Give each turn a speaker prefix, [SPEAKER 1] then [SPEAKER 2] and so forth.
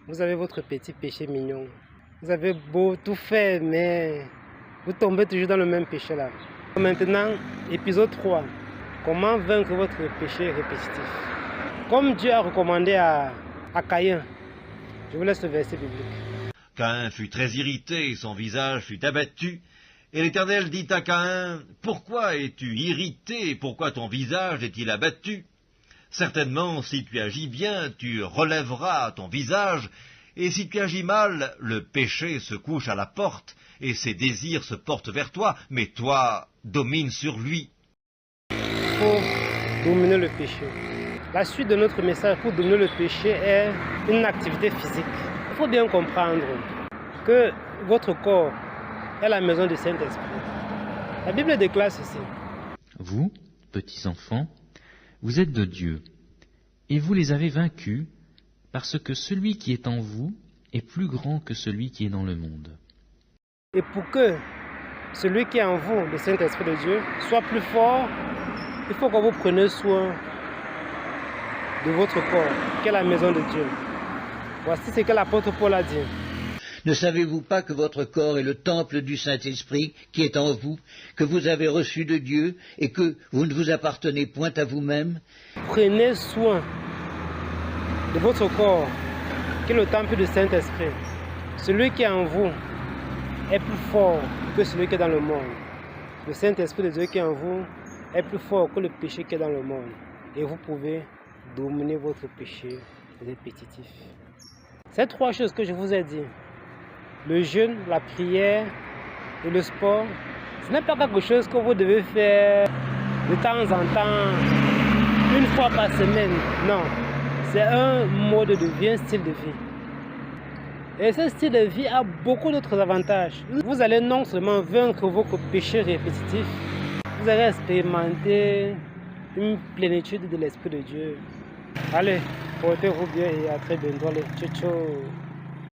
[SPEAKER 1] Vous avez votre petit péché mignon. Vous avez beau tout faire, mais vous tombez toujours dans le même péché là. Maintenant, épisode 3. Comment vaincre votre péché répétitif? Comme Dieu a recommandé à Caïn, je vous laisse le verset biblique.
[SPEAKER 2] Caïn fut très irrité, et son visage fut abattu. Et l'Éternel dit à Caïn, « Pourquoi es-tu irrité et pourquoi ton visage est-il abattu? Certainement, si tu agis bien, tu relèveras ton visage, et si tu agis mal, le péché se couche à la porte, et ses désirs se portent vers toi, mais toi, domine sur lui. »
[SPEAKER 1] Pour dominer le péché. La suite de notre message pour dominer le péché est une activité physique. Il faut bien comprendre que votre corps est la maison du Saint-Esprit. La Bible déclare ceci.
[SPEAKER 3] Vous, petits enfants, vous êtes de Dieu, et vous les avez vaincus, parce que celui qui est en vous est plus grand que celui qui est dans le monde.
[SPEAKER 1] Et pour que celui qui est en vous, le Saint-Esprit de Dieu, soit plus fort, il faut que vous preniez soin de votre corps, qui est la maison de Dieu. Voici ce que l'apôtre Paul a dit.
[SPEAKER 4] Ne savez-vous pas que votre corps est le temple du Saint-Esprit qui est en vous, que vous avez reçu de Dieu et que vous ne vous appartenez point à vous-même?
[SPEAKER 1] Prenez soin de votre corps, qui est le temple du Saint-Esprit. Celui qui est en vous est plus fort que celui qui est dans le monde. Le Saint-Esprit de Dieu qui est en vous est plus fort que le péché qui est dans le monde. Et vous pouvez dominer votre péché répétitif. Ces trois choses que je vous ai dit, le jeûne, la prière et le sport, ce n'est pas quelque chose que vous devez faire de temps en temps, une fois par semaine. Non, c'est un mode de vie, un style de vie. Et ce style de vie a beaucoup d'autres avantages. Vous allez non seulement vaincre vos péchés répétitifs, vous allez expérimenter une plénitude de l'Esprit de Dieu. Allez, portez-vous bien et à très bientôt. Allez, ciao, ciao.